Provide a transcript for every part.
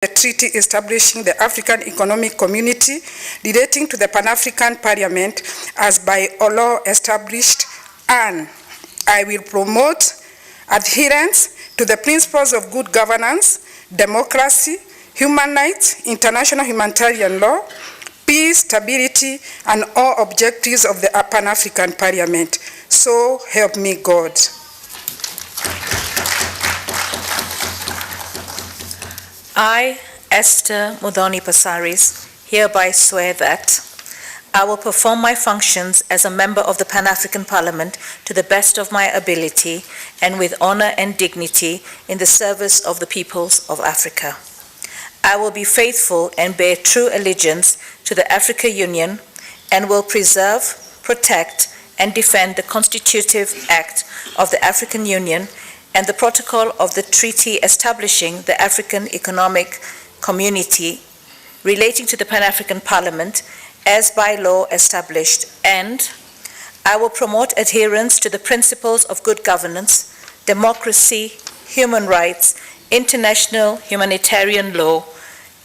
the treaty establishing the African Economic Community relating to the Pan-African Parliament as by law established, and I will promote adherence to the principles of good governance, democracy, human rights, international humanitarian law, peace, stability, and all objectives of the Pan-African Parliament. So help me God. I, Esther Muthoni Passaris, hereby swear that I will perform my functions as a member of the Pan-African Parliament to the best of my ability and with honor and dignity in the service of the peoples of Africa. I will be faithful and bear true allegiance to the African Union and will preserve, protect, and defend the Constitutive Act of the African Union and the Protocol of the Treaty establishing the African Economic Community relating to the Pan-African Parliament as by law established, and I will promote adherence to the principles of good governance, democracy, human rights, international humanitarian law,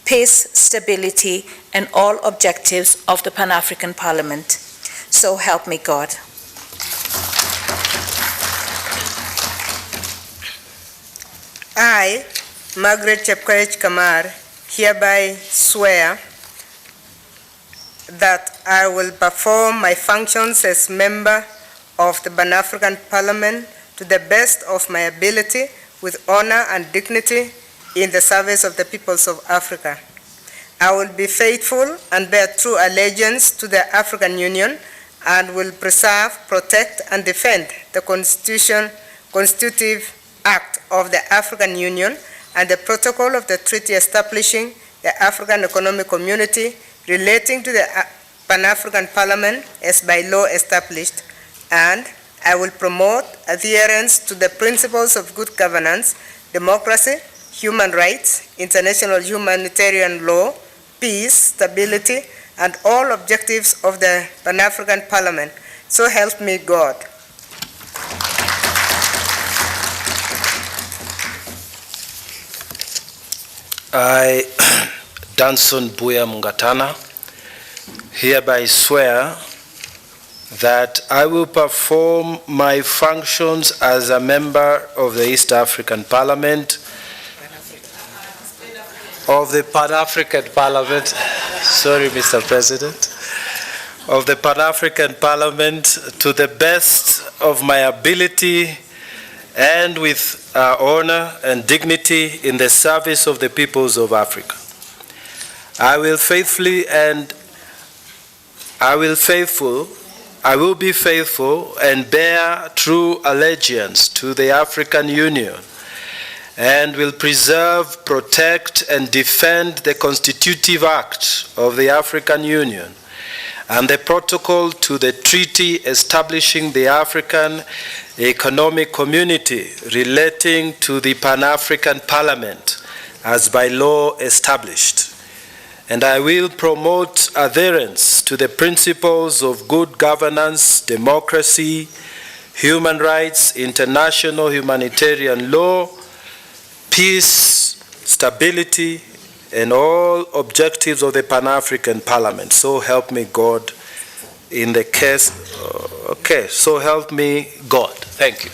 peace, stability, and all objectives of the Pan-African Parliament. So help me God. I, Margaret Chepkoech Kamar, hereby swear that I will perform my functions as member of the Pan-African Parliament to the best of my ability with honor and dignity in the service of the peoples of Africa. I will be faithful and bear true allegiance to the African Union and will preserve, protect, and defend the Constitutive Act of the African Union and the Protocol of the Treaty establishing the African Economic Community relating to the Pan-African Parliament as by law established, and I will promote adherence to the principles of good governance, democracy, human rights, international humanitarian law, peace, stability, and all objectives of the Pan-African Parliament. So help me God. I, Danson Buya Mungatana, hereby swear that I will perform my functions as a member of the East African Parliament, of the Pan-African Parliament, sorry Mr. President, of the Pan-African Parliament to the best of my ability and with honor and dignity in the service of the peoples of Africa. I will be faithful and bear true allegiance to the African Union and will preserve, protect, and defend the Constitutive Act of the African Union and the Protocol to the Treaty establishing the African Economic Community relating to the Pan-African Parliament as by law established. And I will promote adherence to the principles of good governance, democracy, human rights, international humanitarian law, peace, stability, and all objectives of the Pan-African Parliament. So help me God in the case, so help me God. Thank you.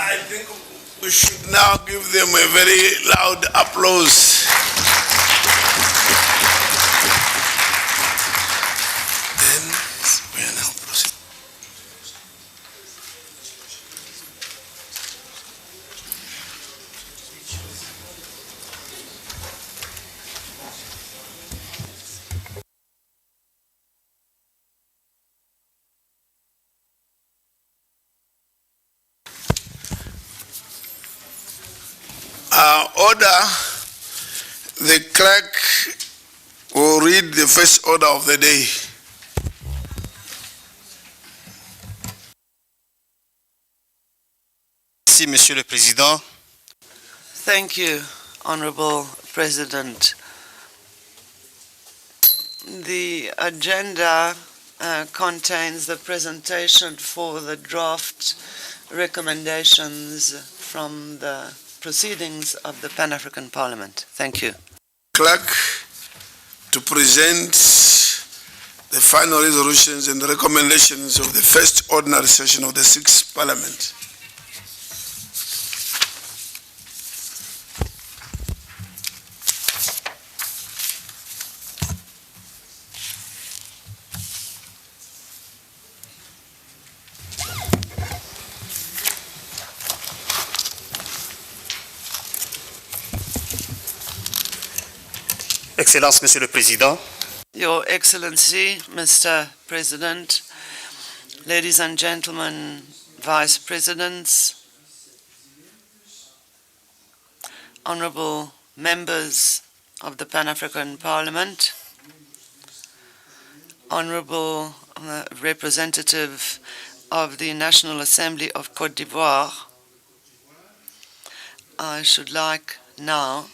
I think we should now give them a very loud applause. Then we are now proceeding. Order, the clerk will read the first order of the day. Merci, Monsieur le Président. Thank you, Honorable President. The agenda contains the presentation for the draft recommendations from the proceedings of the Pan-African Parliament. Thank you. Clerk to present the final resolutions and the recommendations of the first ordinary session of the 6th Parliament. Excellence, Monsieur le Président. Your Excellency, Mr. President, ladies and gentlemen, Vice Presidents, honorable members of the Pan-African Parliament, honorable representative of the National Assembly of Côte d'Ivoire, I should like now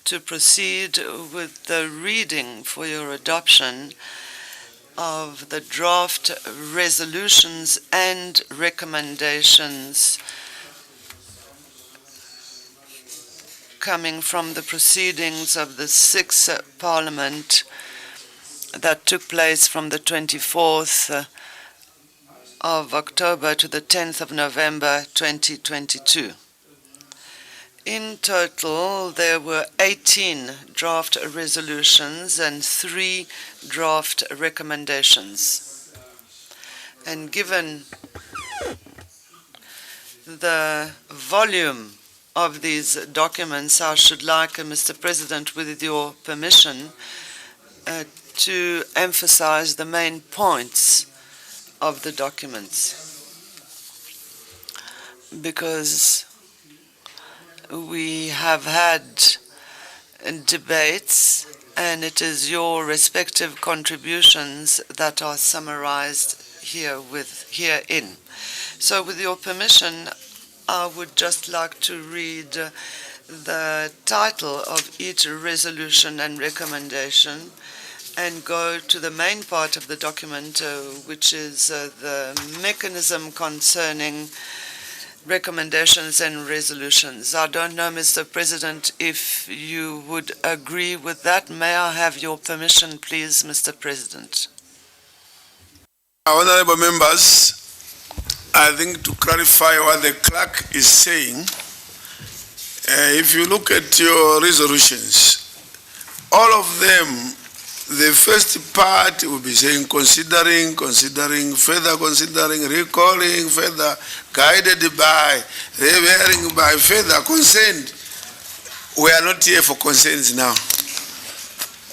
to proceed with the reading for your adoption of the draft resolutions and recommendations coming from the proceedings of the 6th Parliament that took place from the 24th of October to the 10th of November 2022. In total, there were 18 draft resolutions and 3 draft recommendations. And given the volume of these documents, I should like, Mr. President, with your permission, to emphasize the main points of the documents, because we have had debates, and it is your respective contributions that are summarized herein. So with your permission, I would just like to read the title of each resolution and recommendation and go to the main part of the document, which is the mechanism concerning recommendations and resolutions. I don't know, Mr. President, if you would agree with that. May I have your permission, please, Mr. President? Honorable members, I think to clarify what the clerk is saying, if you look at your resolutions, all of them, the first part will be saying considering, further considering, recalling, further guided by, revering by, further consent. We are not here for consents now.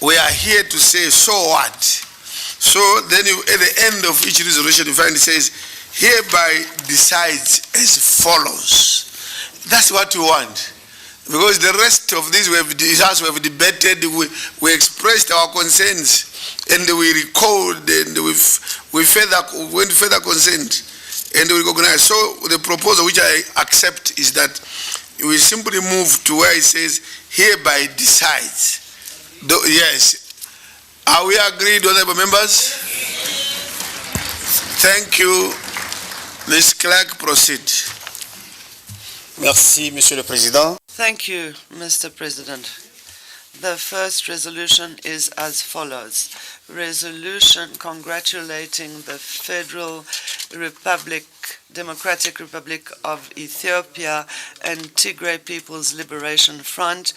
We are here to say, so what? So then at the end of each resolution, you find it says, hereby decides as follows. That's what we want. Because the rest of this we have debated, we expressed our concerns, and we recalled, and we went further consent, and we recognize. So the proposal which I accept is that we simply move to where it says hereby decides. Yes. Are we agreed, honorable members? Thank you. Ms. Clerk, proceed. Merci, Monsieur le Président. Thank you, Mr. President. The first resolution is as follows. Resolution congratulating the Federal Democratic Republic of Ethiopia and Tigray People's Liberation Front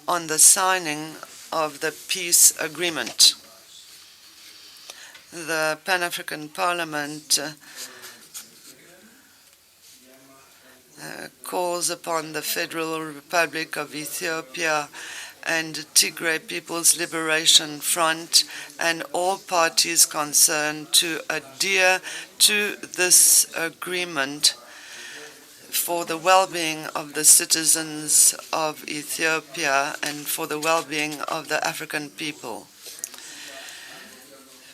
on the signing of the peace agreement. The Pan-African Parliament calls upon the Federal Republic of Ethiopia and Tigray People's Liberation Front and all parties concerned to adhere to this agreement for the well-being of the citizens of Ethiopia and for the well-being of the African people.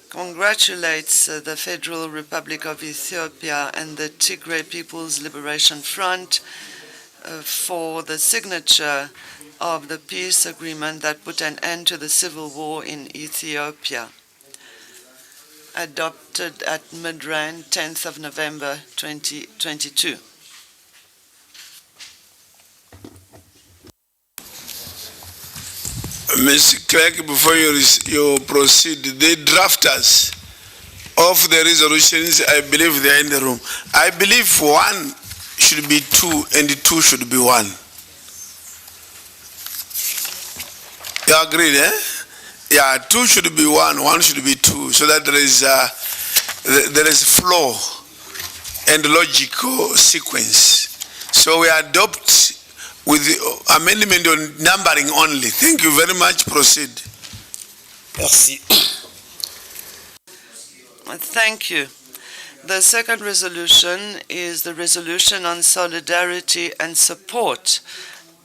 Congratulates the Federal Republic of Ethiopia and the Tigray People's Liberation Front for the signature of the peace agreement that put an end to the civil war in Ethiopia, adopted at Midrand, 10th of November 2022. Mr. Clerk, before you proceed, the drafters of the resolutions, I believe they are in the room. I believe one should be two and two should be one. You agree, eh? Yeah, two should be one should be two, so that there is flow and logical sequence. So we adopt with the amendment on numbering only. Thank you very much. Proceed. Merci. Thank you. The second resolution is the resolution on solidarity and support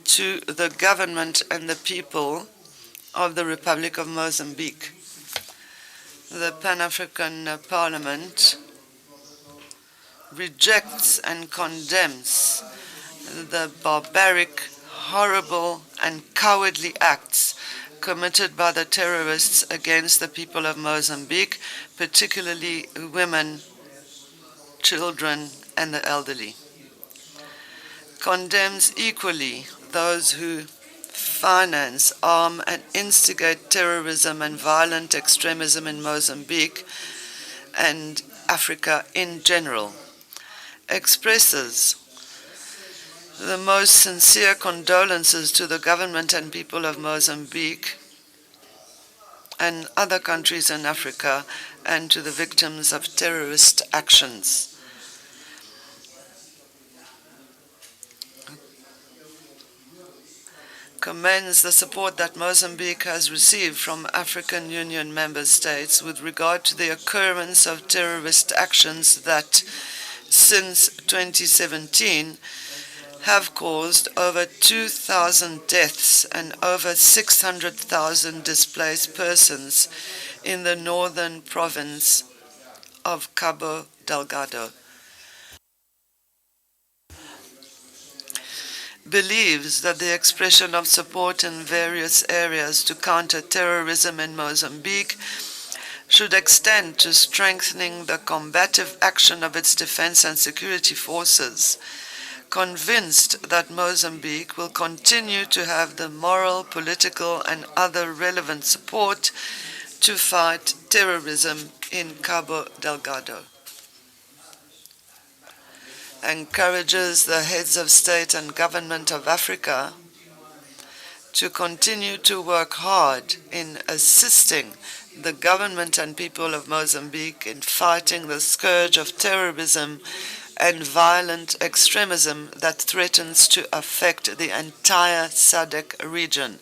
to the government and the people of the Republic of Mozambique. The Pan-African Parliament rejects and condemns the barbaric, horrible, and cowardly acts committed by the terrorists against the people of Mozambique, particularly women, children, and the elderly. Condemns equally those who finance, arm, and instigate terrorism and violent extremism in Mozambique and Africa in general. Expresses the most sincere condolences to the government and people of Mozambique and other countries in Africa and to the victims of terrorist actions. Commends the support that Mozambique has received from African Union member states with regard to the occurrence of terrorist actions that, since 2017, have caused over 2,000 deaths and over 600,000 displaced persons in the northern province of Cabo Delgado. Believes that the expression of support in various areas to counter terrorism in Mozambique should extend to strengthening the combative action of its defense and security forces, convinced that Mozambique will continue to have the moral, political, and other relevant support to fight terrorism in Cabo Delgado. Encourages the heads of state and government of Africa to continue to work hard in assisting the government and people of Mozambique in fighting the scourge of terrorism and violent extremism that threatens to affect the entire SADC region.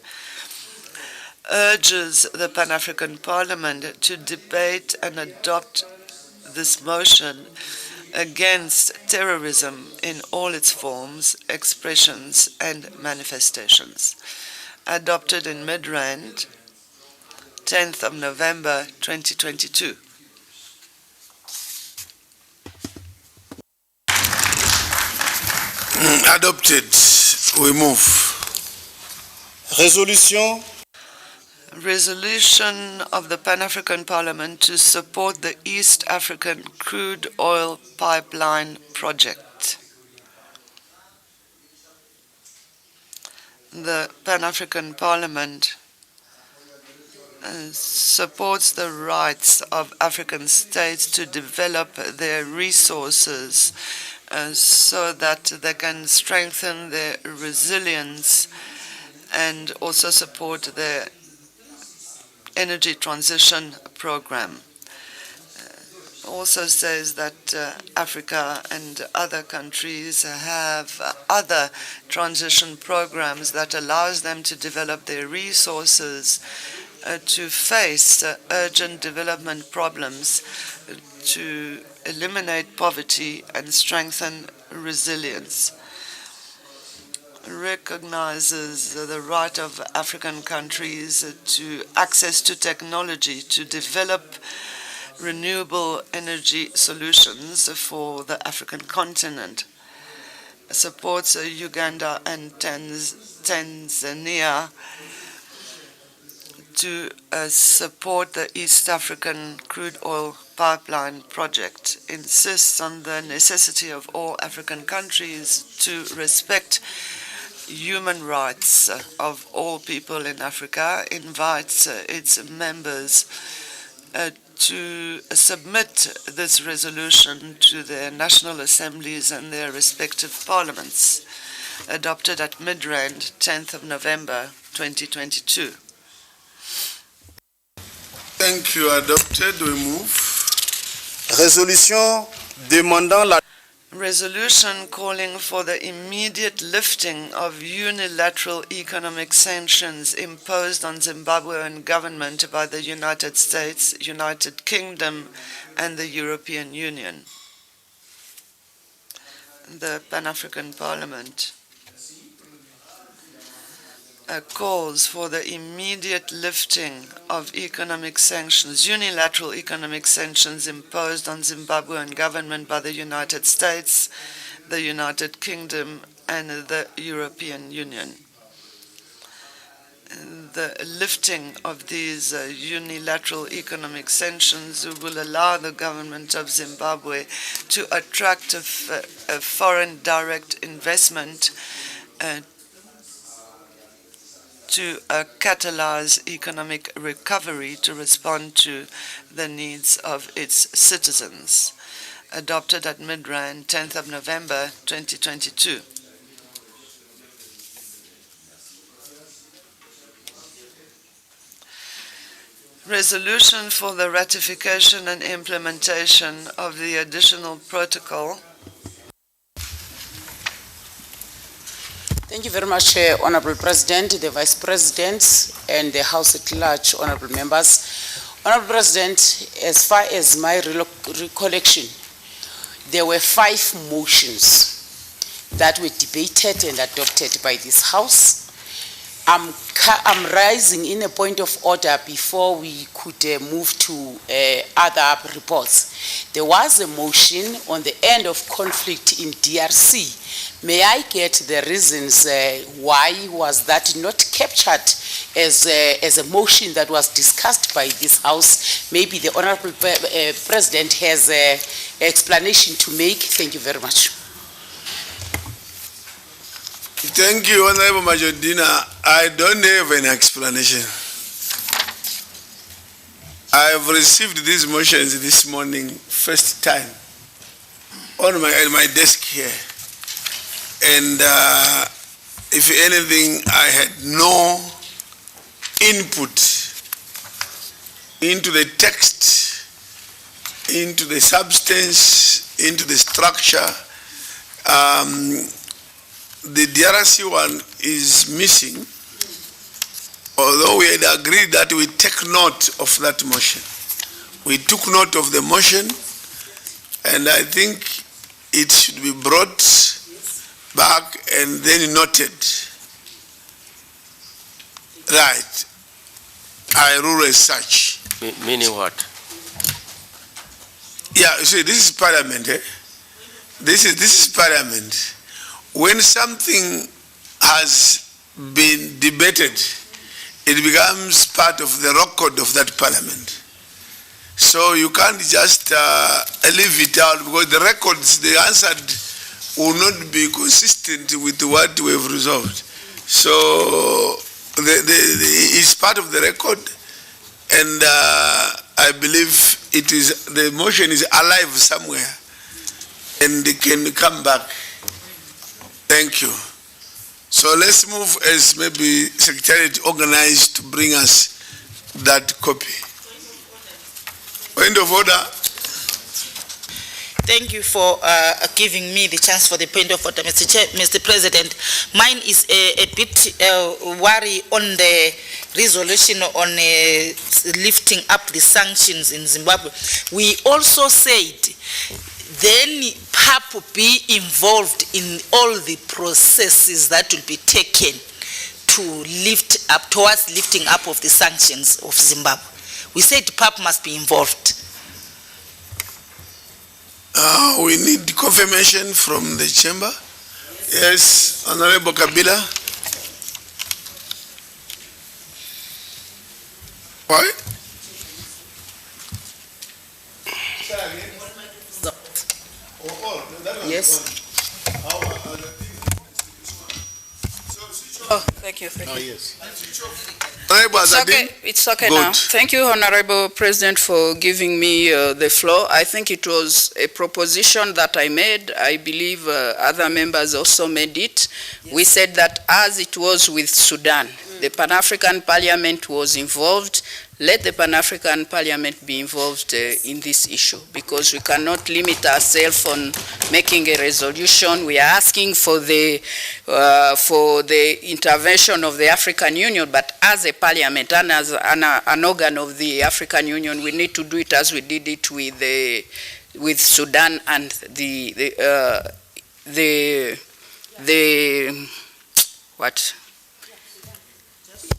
Urges the Pan-African Parliament to debate and adopt this motion against terrorism in all its forms, expressions, and manifestations. Adopted in Midrand, 10th of November 2022. Adopted. We move. Resolution of the Pan-African Parliament to support the East African crude oil pipeline project. The Pan-African Parliament supports the rights of African states to develop their resources so that they can strengthen their resilience and also support their energy transition program. Also says that Africa and other countries have other transition programs that allows them to develop their resources to face urgent development problems, to eliminate poverty and strengthen resilience. Recognizes the right of African countries to access to technology to develop renewable energy solutions for the African continent. Supports Uganda and Tanzania to support the East African crude oil pipeline project. Insists on the necessity of all African countries to respect human rights of all people in Africa. Invites its members to submit this resolution to their national assemblies and their respective parliaments, adopted at Midrand, 10th of November, 2022. Thank you. Adopted. We move. Résolution demandant la Resolution calling for the immediate lifting of unilateral economic sanctions imposed on Zimbabwean government by the United States, United Kingdom, and the European Union. The Pan-African Parliament calls for the immediate lifting of economic sanctions, unilateral economic sanctions imposed on Zimbabwean government by the United States, the United Kingdom, and the European Union. The lifting of these unilateral economic sanctions will allow the government of Zimbabwe to attract a foreign direct investment to catalyze economic recovery to respond to the needs of its citizens. Adopted at Midrand, 10th of November, 2022. Resolution for the ratification and implementation of the additional protocol. Thank you very much, Honorable President, the Vice Presidents, and the House at large, Honorable Members. Honorable President, as far as my recollection, there were 5 motions that were debated and adopted by this House. I'm rising in a point of order before we could move to other reports. There was a motion on the end of conflict in DRC. May I get the reasons why was that not captured as a motion that was discussed by this House? Maybe the Honorable President has an explanation to make. Thank you very much. Thank you, Honorable Majordina. I don't have an explanation. I have received these motions this morning, first time, on my desk here. And if anything, I had no input into the text, into the substance, into the structure. The DRC one is missing, although we had agreed that we take note of that motion. We took note of the motion, and I think it should be brought back and then noted. Right. I rule as such. Meaning what? Yeah, you see, this is Parliament. This is Parliament. When something has been debated, it becomes part of the record of that Parliament. So you can't just leave it out, because the records they answered will not be consistent with what we have resolved. So it's part of the record, and I believe the motion is alive somewhere, and it can come back. Thank you. So let's move as maybe Secretariat organized to bring us that copy. Point of order. Thank you for giving me the chance for the point of order, Mr. President. Mine is a bit worry on the resolution on lifting up the sanctions in Zimbabwe. We also said then PAP be involved in all the processes that will be taken to lift up, towards lifting up of the sanctions of Zimbabwe. We said PAP must be involved. We need confirmation from the chamber. Yes, Honorable Kabila. Why? Yes. Oh, thank you. Thank you. Yes. Honorable It's Azadin. okay. It's okay Good. now. Thank you, Honorable President, for giving me the floor. I think it was a proposition that I made. I believe other members also made it. Yes. We said that as it was with Sudan, the Pan-African Parliament was involved. Let the Pan-African Parliament be involved in this issue, because we cannot limit ourselves on making a resolution. We are asking for the intervention of the African Union, but as a parliament and as an organ of the African Union, we need to do it as we did it with Sudan and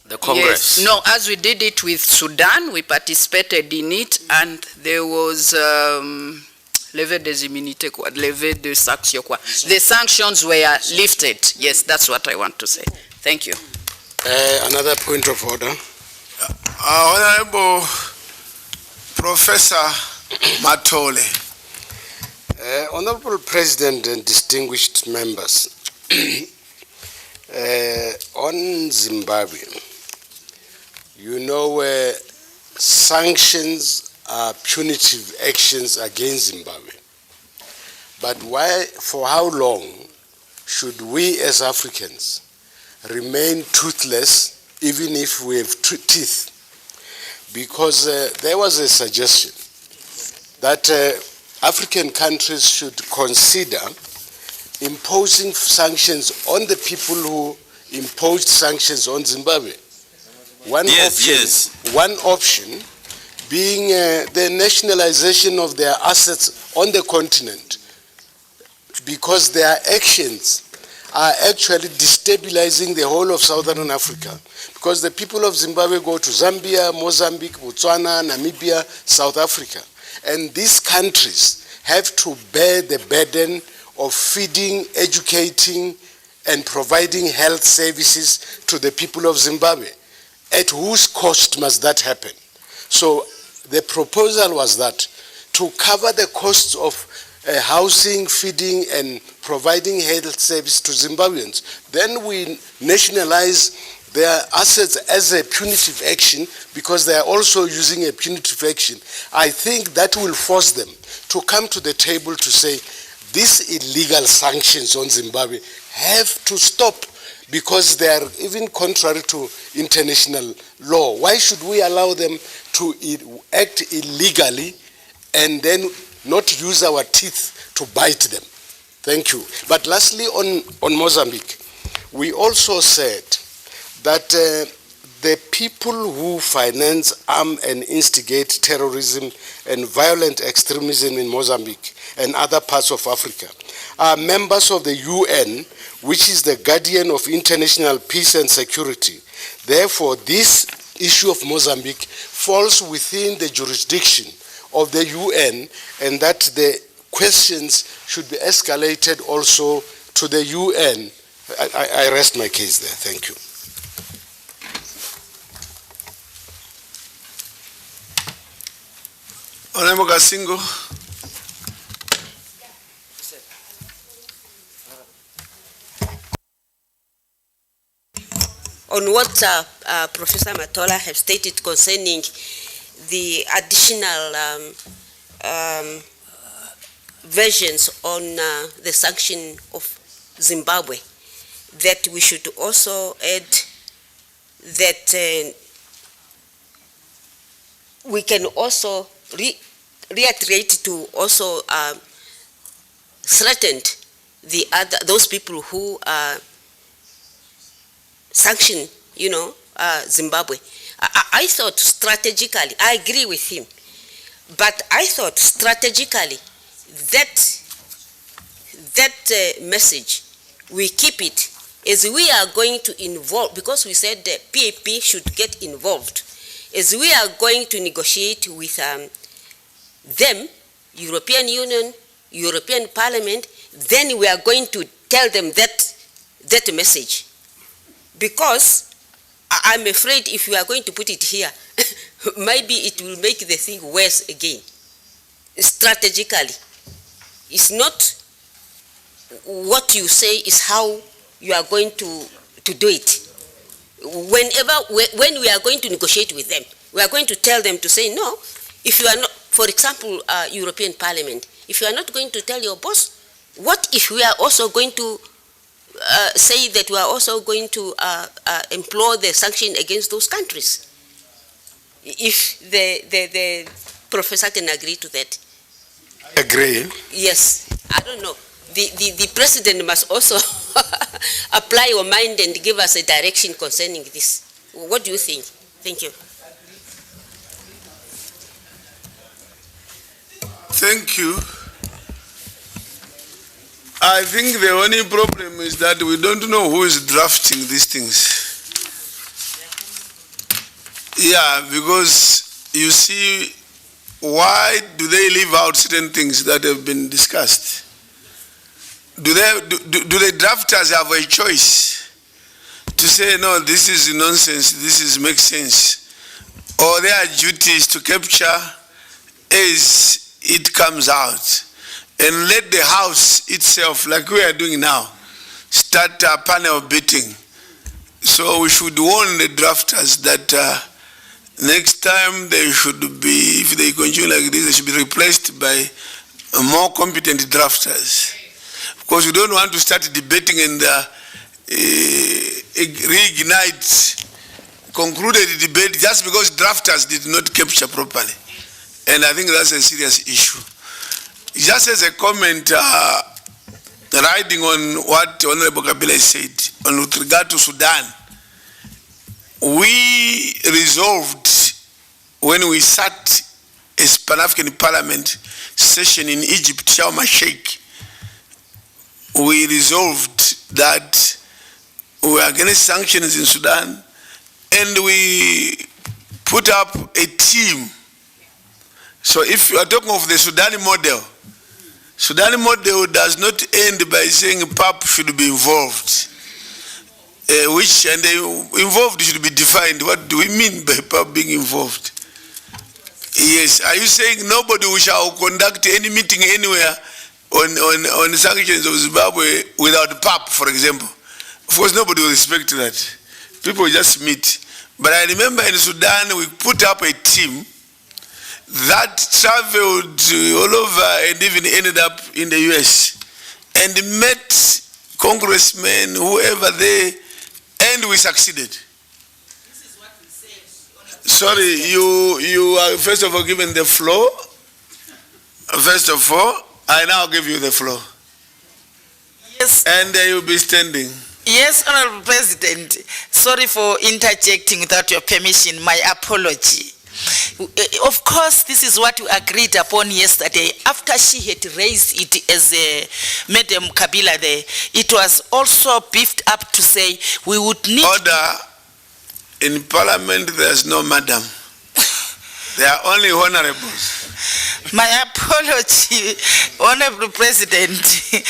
The Congress. Yes. No, as we did it with Sudan, we participated in it, and there was levée des immunités, levée de sanctions. The sanctions were lifted. Yes, that's what I want to say. Thank you. Another point of order. Honorable Professor Matole. Honorable President and distinguished members, on Zimbabwe, you know, sanctions are punitive actions against Zimbabwe. But why, for how long should we as Africans remain toothless even if we have teeth? Because there was a suggestion that African countries should consider imposing sanctions on the people who imposed sanctions on Zimbabwe. One option being the nationalization of their assets on the continent, because their actions are actually destabilizing the whole of Southern Africa. Because the people of Zimbabwe go to Zambia, Mozambique, Botswana, Namibia, South Africa. And these countries have to bear the burden of feeding, educating, and providing health services to the people of Zimbabwe. At whose cost must that happen? So the proposal was that to cover the costs of housing, feeding, and providing health service to Zimbabweans, then we nationalize their assets as a punitive action, because they are also using a punitive action. I think that will force them to come to the table to say, these illegal sanctions on Zimbabwe have to stop, because they are even contrary to international law. Why should we allow them to act illegally and then not use our teeth to bite them? Thank you. But lastly, on Mozambique, we also said that the people who finance, arm, and instigate terrorism and violent extremism in Mozambique and other parts of Africa are members of the UN, which is the guardian of international peace and security. Therefore, this issue of Mozambique falls within the jurisdiction of the UN, and that the questions should be escalated also to the UN. I rest my case there. Thank you. Honorable Gasingo. on what Professor Matola have stated concerning the additional versions on the sanction of Zimbabwe, that we should also add that we can also reiterate to also threaten those people who sanction, Zimbabwe. I thought strategically, I agree with him, but I thought strategically that message, we keep it as we are going to involve, because we said the PAP should get involved, as we are going to negotiate with them, European Union, European Parliament, then we are going to tell them that message. Because I'm afraid if we are going to put it here, maybe it will make the thing worse again. Strategically, it's not what you say, is how you are going to do it. When we are going to negotiate with them, we are going to tell them to say, no, if you are not, for example, European Parliament, if you are not going to tell your boss, what if we are also going to say that we are also going to implore the sanction against those countries? If the professor can agree to that. Agree. Yes, I don't know. The president must also apply your mind and give us a direction concerning this. What do you think? Thank you. Thank you. I think the only problem is that we don't know who is drafting these things. Yeah, because you see, why do they leave out certain things that have been discussed? Do the drafters have a choice to say, no, this is nonsense, this makes sense? Or their duty is to capture as it comes out and let the House itself, like we are doing now, start a panel beating? So we should warn the drafters that next time they should be, if they continue like this, they should be replaced by more competent drafters. Because we don't want to start debating and reignite concluded debate just because drafters did not capture properly. And I think that's a serious issue. Just as a comment, riding on what Honorable Kabila said, with regard to Sudan, we resolved when we sat as Pan-African Parliament session in Egypt, Sharm el-Sheikh, we resolved that we were against sanctions in Sudan, and we put up a team. So if you are talking of the Sudani model does not end by saying PAP should be involved. And involved should be defined. What do we mean by PAP being involved? Yes, are you saying nobody shall conduct any meeting anywhere on the sanctions of Zimbabwe without PAP, for example? Of course, nobody will respect that. People will just meet. But I remember in Sudan, we put up a team that traveled all over and even ended up in the US and met congressmen, whoever they, and we succeeded. This is what we said. Sorry, you are first of all given the floor. First of all, I now give you the floor. Yes. And you'll be standing. Yes, Honorable President. Sorry for interjecting without your permission. My apology. Of course, this is what we agreed upon yesterday. After she had raised it as Madam Kabila there, it was also beefed up to say we would need... Order. In Parliament, there's no madam. There are only honorables. My apology, Honorable President.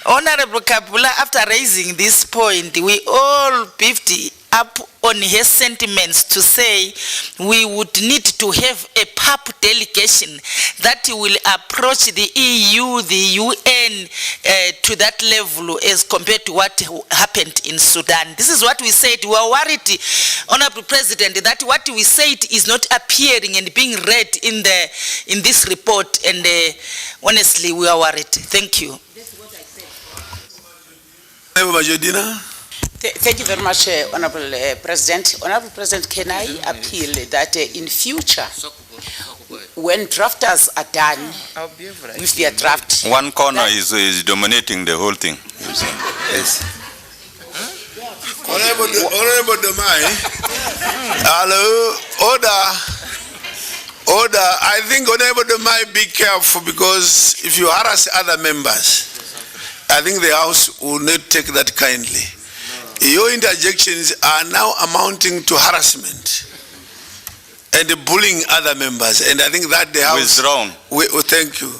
Honorable Kabula, after raising this point, we all beefed up on his sentiments to say we would need to have a PAP delegation that will approach the EU, the UN to that level as compared to what happened in Sudan. This is what we said. We are worried, Honorable President, that what we said is not appearing and being read in this report, and honestly, we are worried. Thank you. Thank you very much, Honorable President. Honorable President, can I appeal that in future, when drafters are done with their draft... One corner is dominating the whole thing. Yes. Honorable Domai, hello, order. I think Honorable Domai, be careful, because if you harass other members, I think the House will not take that kindly. Your interjections are now amounting to harassment and bullying other members, and I think that the House... Withdrawn. Thank you.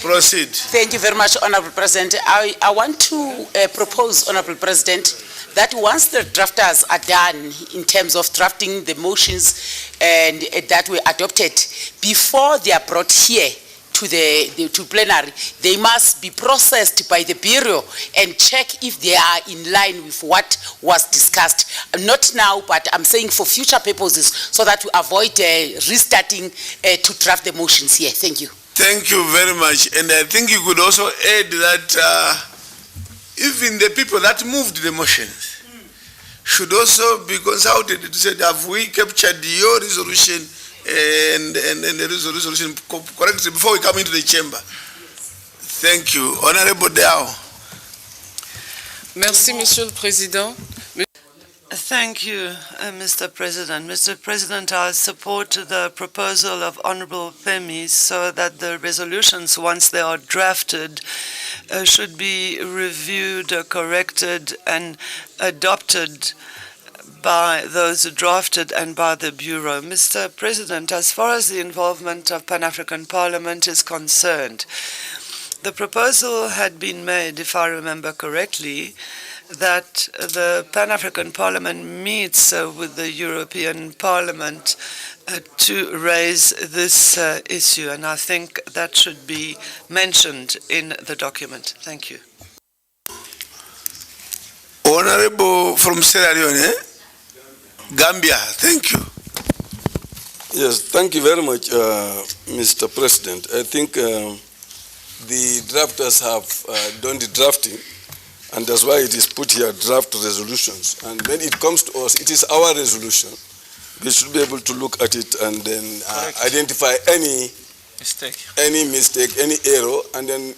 Proceed. Thank you very much, Honorable President. I want to propose, Honorable President, that once the drafters are done in terms of drafting the motions and that were adopted, before they are brought here to plenary, they must be processed by the Bureau and check if they are in line with what was discussed. Not now, but I'm saying for future purposes, so that we avoid restarting to draft the motions here. Thank you. Thank you very much. And I think you could also add that even the people that moved the motions should also be consulted to say, have we captured your resolution and the resolution correctly before we come into the chamber? Thank you. Honorable Dow. Merci, Monsieur le Président. Thank you, Mr. President. Mr. President, I support the proposal of Honorable Femi so that the resolutions, once they are drafted, should be reviewed, corrected, and adopted by those drafted and by the Bureau. Mr. President, as far as the involvement of Pan-African Parliament is concerned, the proposal had been made, if I remember correctly, that the Pan-African Parliament meets with the European Parliament to raise this issue, and I think that should be mentioned in the document. Thank you. Honorable from Sierra Leone, Gambia, thank you. Yes, thank you very much, Mr. President. I think the drafters have done the drafting, and that's why it is put here, draft resolutions. And when it comes to us, it is our resolution. We should be able to look at it and then identify any mistake, any error, and then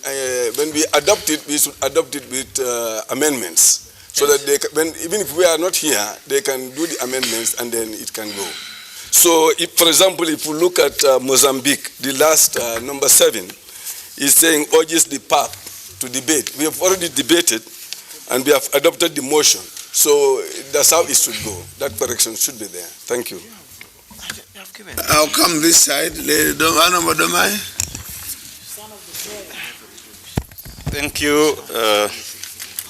when we adopt it, we should adopt it with amendments. So that they can, even if we are not here, they can do the amendments and then it can go. So, if, for example, if we look at Mozambique, the last number 7 is saying urges the PAP to debate. We have already debated and we have adopted the motion. So that's how it should go. That correction should be there. Thank you. I'll come this side. Honorable Domai. Thank you,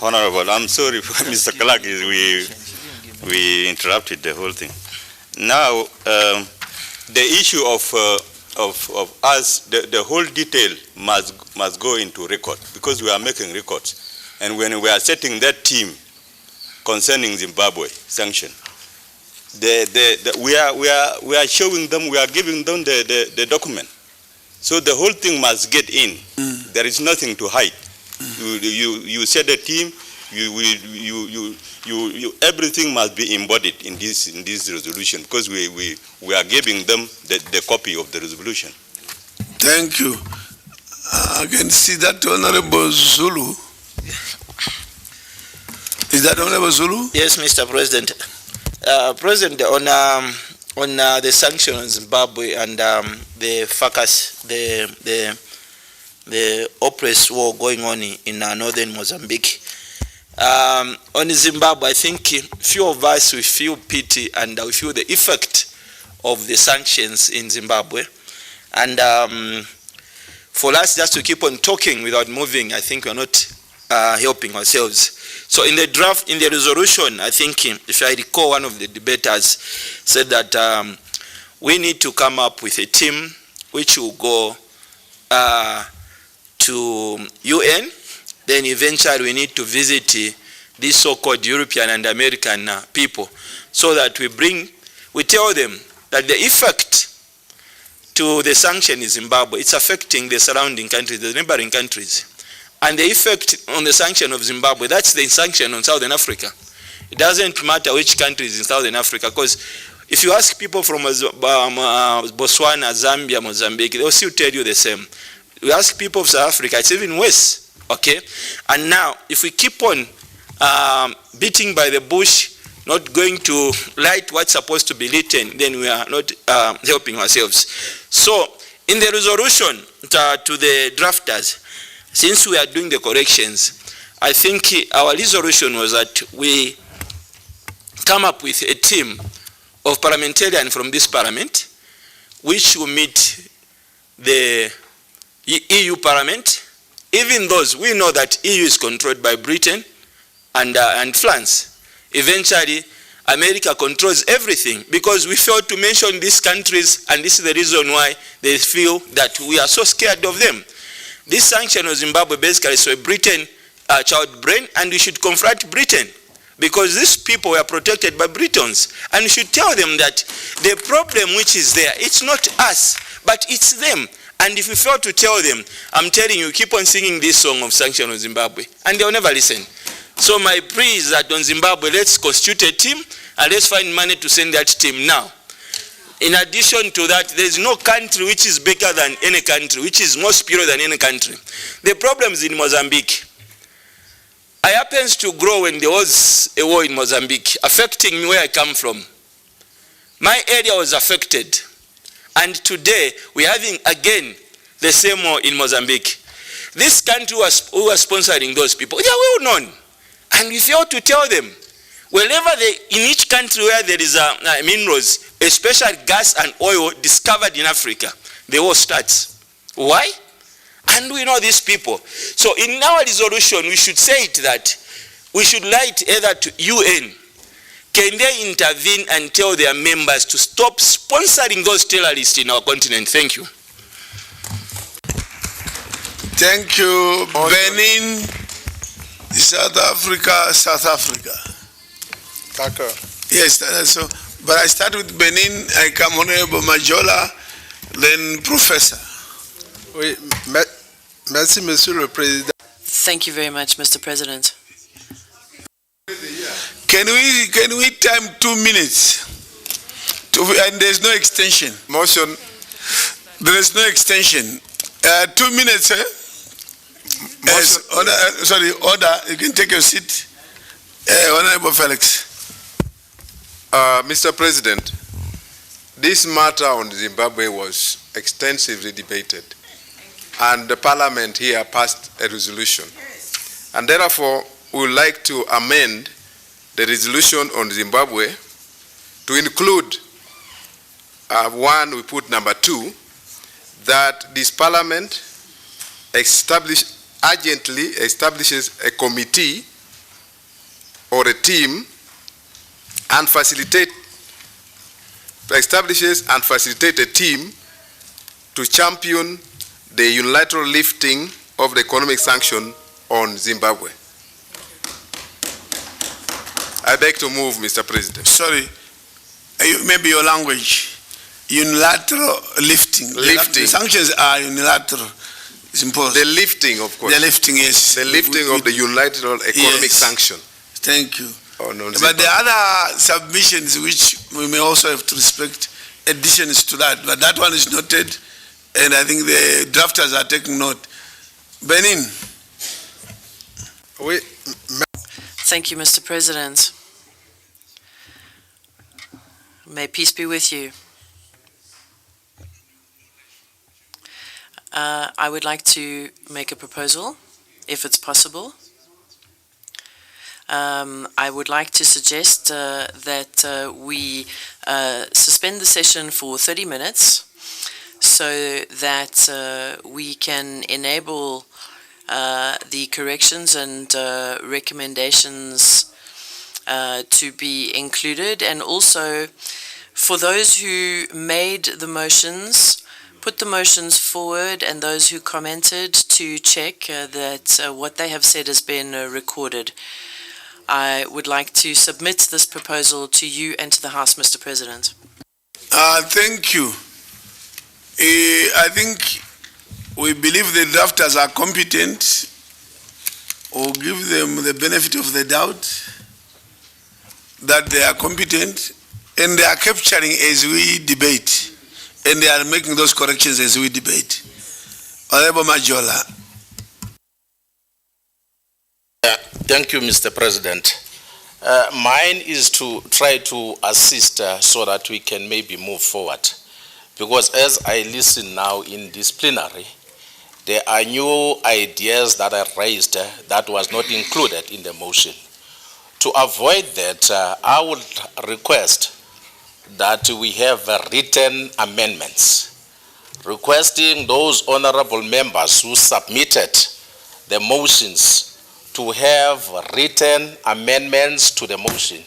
Honorable. I'm sorry, Mr. Clark, we interrupted the whole thing. Now, the issue of us, the whole detail must go into record because we are making records. And when we are setting that team concerning Zimbabwe sanction, we are showing them, we are giving them the document. So the whole thing must get in. There is nothing to hide. You set a team. Everything must be embodied in this resolution because we are giving them the copy of the resolution. Thank you. I can see that Honorable Zulu. Is that Honorable Zulu? Yes, Mr. President. President, on the sanctions on Zimbabwe and the fracas, the oppressed war going on in northern Mozambique. On Zimbabwe, I think few of us, we feel pity and we feel the effect of the sanctions in Zimbabwe. And For us just to keep on talking without moving, I think we're not helping ourselves. So in the draft, in the resolution, I think, if I recall, one of the debaters said that we need to come up with a team which will go to UN, then eventually we need to visit these so-called European and American people, so that we tell them that the effect to the sanction in Zimbabwe, it's affecting the surrounding countries, the neighboring countries. And the effect on the sanction of Zimbabwe, that's the sanction on Southern Africa. It doesn't matter which country is in Southern Africa, because if you ask people from Botswana, Zambia, Mozambique, they'll still tell you the same. You ask people of South Africa, it's even worse, okay? And now, if we keep on beating by the bush, not going to write what's supposed to be written, then we are not helping ourselves. So, in the resolution to the drafters, since we are doing the corrections, I think our resolution was that we come up with a team of parliamentarians from this parliament, which will meet the EU Parliament, even those, we know that EU is controlled by Britain and France. Eventually, America controls everything, because we failed to mention these countries, and this is the reason why they feel that we are so scared of them. This sanction of Zimbabwe basically is a Britain child brain, and we should confront Britain, because these people were protected by Britons, and we should tell them that the problem which is there, it's not us, but it's them. And if we fail to tell them, I'm telling you, keep on singing this song of sanction of Zimbabwe, and they'll never listen. So my plea is that on Zimbabwe, let's constitute a team, and let's find money to send that team now. In addition to that, there's no country which is bigger than any country, which is more superior than any country. The problem is in Mozambique. I happened to grow when there was a war in Mozambique, affecting me where I come from. My area was affected. And today, we're having again the same war in Mozambique. This country who was sponsoring those people, they are well known. And we fail to tell them. Wherever in each country where there is minerals, especially gas and oil discovered in Africa, the war starts. Why? And we know these people. So in our resolution, we should say it that we should write either to UN. Can they intervene and tell their members to stop sponsoring those terrorists in our continent? Thank you. Thank you. Benin, South Africa. D'accord. Yes, so, but I start with Benin, I come Honorable Majola, then Professor. Oui, merci, Monsieur le Président. Thank you very much, Mr. President. Can we time 2 minutes? And there's no extension. Motion. There is no extension. 2 minutes, eh? Yes, order. You can take your seat. Honorable Felix. Mr. President, this matter on Zimbabwe was extensively debated, and the Parliament here passed a resolution. And therefore, we would like to amend the resolution on Zimbabwe to include one, we put number 2, that this Parliament urgently establishes a committee or a team and establishes and facilitate a team to champion the unilateral lifting of the economic sanction on Zimbabwe. I beg to move, Mr. President. Sorry, maybe your language. Unilateral lifting. The sanctions are unilateral. It's imposed. The lifting, of course. The lifting, yes. The lifting of the unilateral economic sanction. Thank you. On but the other submissions, which we may also have to respect, additions to that. But that one is noted, and I think the drafters are taking note. Benin. Oui. Thank you, Mr. President. May peace be with you. I would like to make a proposal, if it's possible. I would like to suggest that we suspend the session for 30 minutes so that we can enable the corrections and recommendations to be included, and also for those who made the motions, put the motions forward, and those who commented to check that what they have said has been recorded. I would like to submit this proposal to you and to the House, Mr. President. Thank you. I think we believe the drafters are competent, or give them the benefit of the doubt that they are competent, and they are capturing as we debate, and they are making those corrections as we debate. Honorable Majola. Thank you, Mr. President. Mine is to try to assist so that we can maybe move forward. Because as I listen now in this plenary, there are new ideas that are raised that was not included in the motion. To avoid that, I would request that we have written amendments, requesting those honorable members who submitted the motions to have written amendments to the motion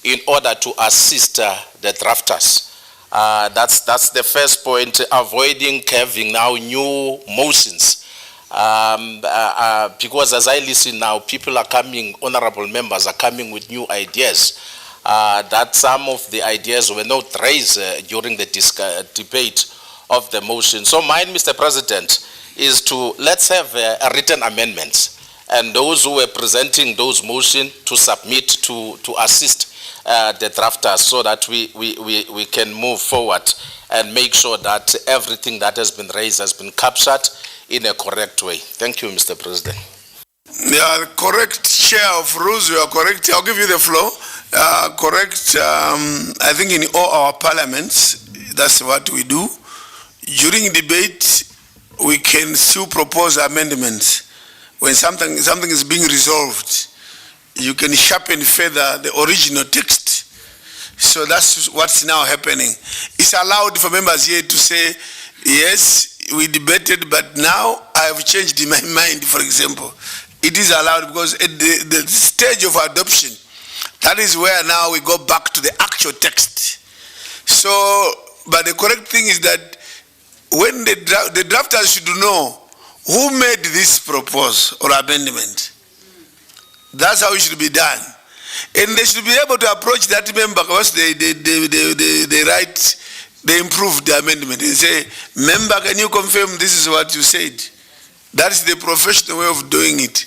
in order to assist the drafters. That's the first point, avoiding having now new motions. Because as I listen now, people are coming, honorable members are coming with new ideas that some of the ideas were not raised during the debate of the motion. So mine, Mr. President, is to let's have a written amendments, and those who were presenting those motions to submit to assist the drafters so that we can move forward and make sure that everything that has been raised has been captured in a correct way. Thank you, Mr. President. Yeah, correct, Chair of Rules, you are correct. I'll give you the floor. Correct, I think in all our parliaments, that's what we do. During debate, we can still propose amendments. When something is being resolved, you can sharpen further the original text. So that's what's now happening. It's allowed for members here to say, yes, we debated, but now I have changed my mind, for example. It is allowed because at the stage of adoption, that is where now we go back to the actual text. So, but the correct thing is that when the drafters should know who made this proposal or amendment. That's how it should be done. And they should be able to approach that member because they improve the amendment and say, member, can you confirm this is what you said? That is the professional way of doing it.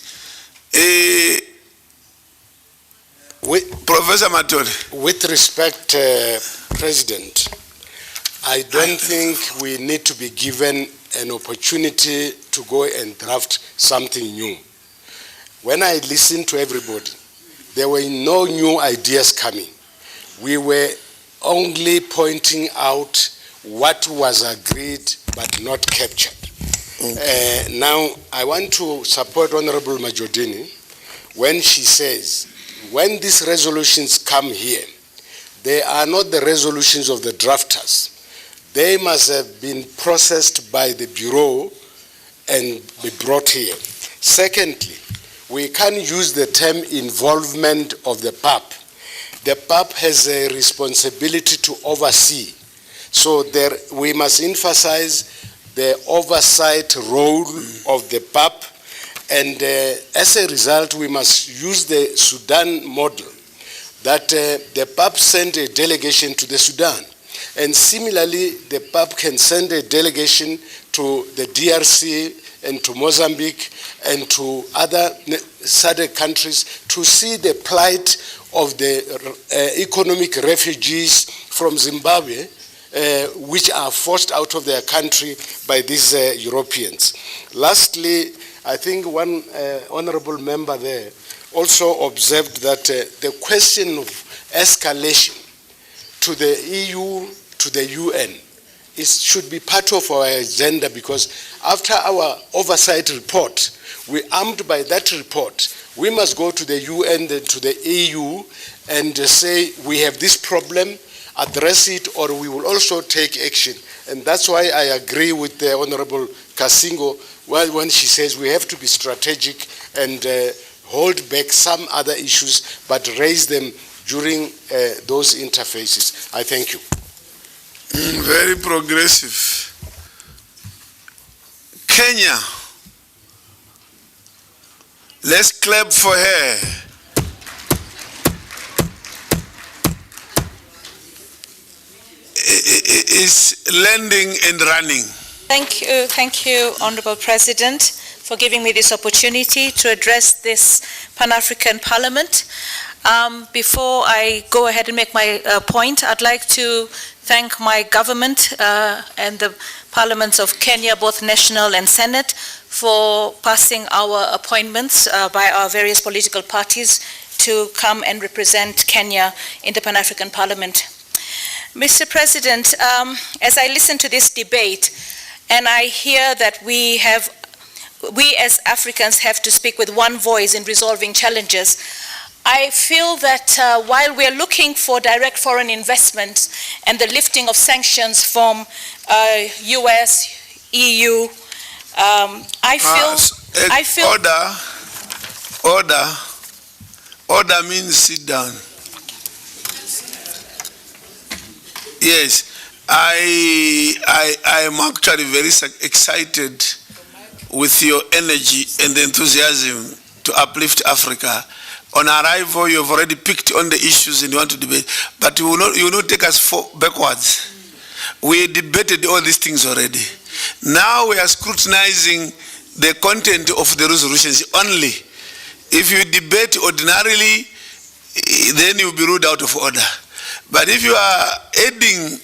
Professor Matole. With respect, President, I don't think we need to be given an opportunity to go and draft something new. When I listened to everybody, there were no new ideas coming. We were only pointing out what was agreed but not captured. Now, I want to support Honorable Majodini when she says, when these resolutions come here, they are not the resolutions of the drafters. They must have been processed by the Bureau and be brought here. Secondly, we can use the term involvement of the PAP. The PAP has a responsibility to oversee. So we must emphasize the oversight role of the PAP, and as a result, we must use the Sudan model that the PAP sent a delegation to the Sudan. And similarly, the PAP can send a delegation to the DRC and to Mozambique and to other SADC countries to see the plight of the economic refugees from Zimbabwe, which are forced out of their country by these Europeans. Lastly, I think one honorable member there also observed that the question of escalation to the EU, to the UN, should be part of our agenda, because after our oversight report, we armed by that report, we must go to the UN and to the EU and say we have this problem, address it, or we will also take action And that's why I agree with the Honorable Kasingo when she says we have to be strategic and hold back some other issues, but raise them during those interfaces. I thank you. Very progressive. Kenya. Let's clap for her. Is lending and running. Thank you, Honorable President, for giving me this opportunity to address this Pan-African Parliament. Before I go ahead and make my point, I'd like to thank my government and the parliaments of Kenya, both national and Senate, for passing our appointments by our various political parties to come and represent Kenya in the Pan-African Parliament. Mr. President, as I listen to this debate and I hear that we as Africans have to speak with one voice in resolving challenges, I feel that while we're looking for direct foreign investment and the lifting of sanctions from US, EU, I feel Order means sit down. Yes, I am actually very excited with your energy and enthusiasm to uplift Africa. On arrival, you have already picked on the issues and you want to debate, but you will not take us backwards. We debated all these things already. Now we are scrutinizing the content of the resolutions only. If you debate ordinarily, then you'll be ruled out of order. But if you are adding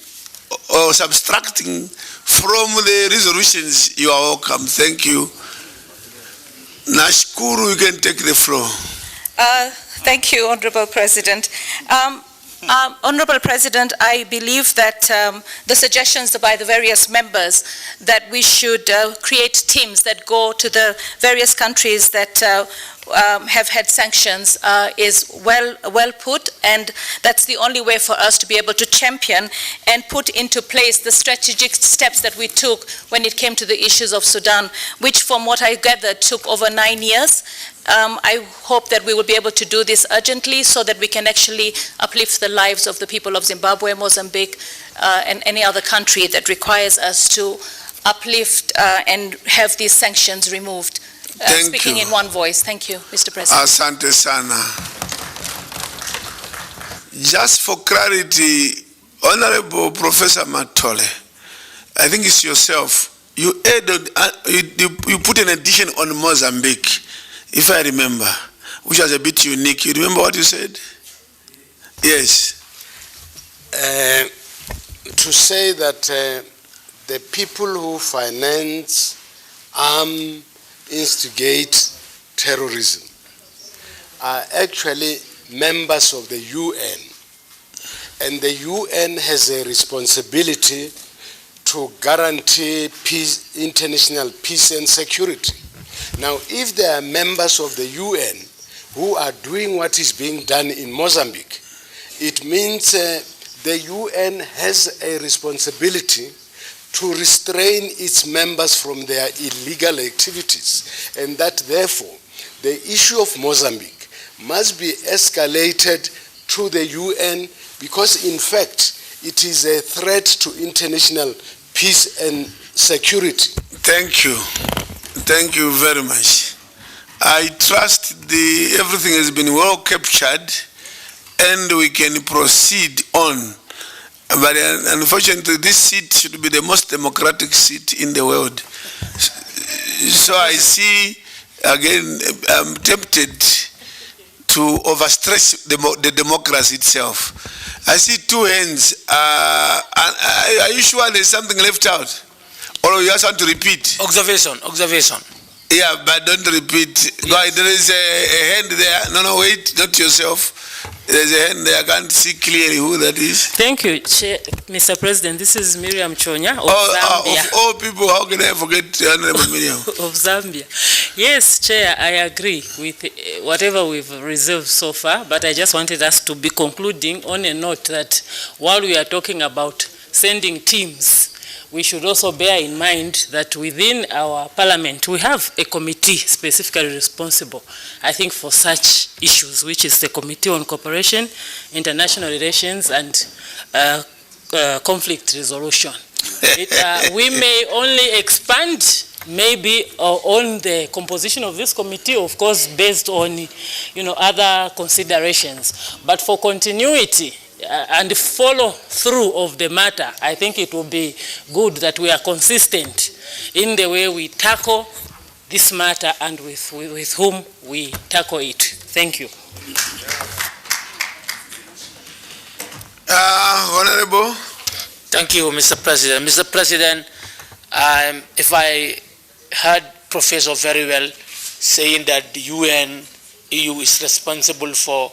or subtracting from the resolutions, you are welcome. Thank you. Nashkuru, you can take the floor. Thank you, Honorable President. Honorable President, I believe that the suggestions by the various members that we should create teams that go to the various countries that have had sanctions is well put, and that's the only way for us to be able to champion and put into place the strategic steps that we took when it came to the issues of Sudan, which from what I gathered took over 9 years. I hope that we will be able to do this urgently so that we can actually uplift the lives of the people of Zimbabwe, Mozambique, and any other country that requires us to uplift and have these sanctions removed. Speaking in one voice. Thank you, Mr. President. Asante sana. Just for clarity, Honorable Professor Matole, I think it's yourself. You added, you put an addition on Mozambique, if I remember, which was a bit unique. You remember what you said? Yes. To say that the people who finance, instigate terrorism are actually members of the UN, and the UN has a responsibility to guarantee peace, international peace and security. Now, if there are members of the UN who are doing what is being done in Mozambique, it means the UN has a responsibility to restrain its members from their illegal activities, and that therefore the issue of Mozambique must be escalated to the UN, because in fact it is a threat to international peace and security. Thank you. Thank you very much. I trust everything has been well captured and we can proceed on. But unfortunately, this seat should be the most democratic seat in the world. So I see, again, I'm tempted to overstress the democracy itself. I see two hands. Are you sure there's something left out? Or you just want to repeat? Observation. Yeah, but don't repeat. Yes. Go ahead. There is a hand there. No, wait, not yourself. There's a hand there. I can't see clearly who that is. Thank you, Mr. President. This is Miriam Chonya of Zambia. Of all people, how can I forget Honorable Miriam? Of Zambia. Yes, Chair, I agree with whatever we've reserved so far, but I just wanted us to be concluding on a note that while we are talking about sending teams, we should also bear in mind that within our parliament, we have a committee specifically responsible, I think, for such issues, which is the Committee on Cooperation, International Relations, and Conflict Resolution. We may only expand maybe on the composition of this committee, of course, based on, other considerations. But for continuity and follow through of the matter, I think it will be good that we are consistent in the way we tackle this matter and with whom we tackle it. Thank you. Honorable. Thank you, Mr. President. Mr. President, if I heard Professor very well saying that the EU is responsible for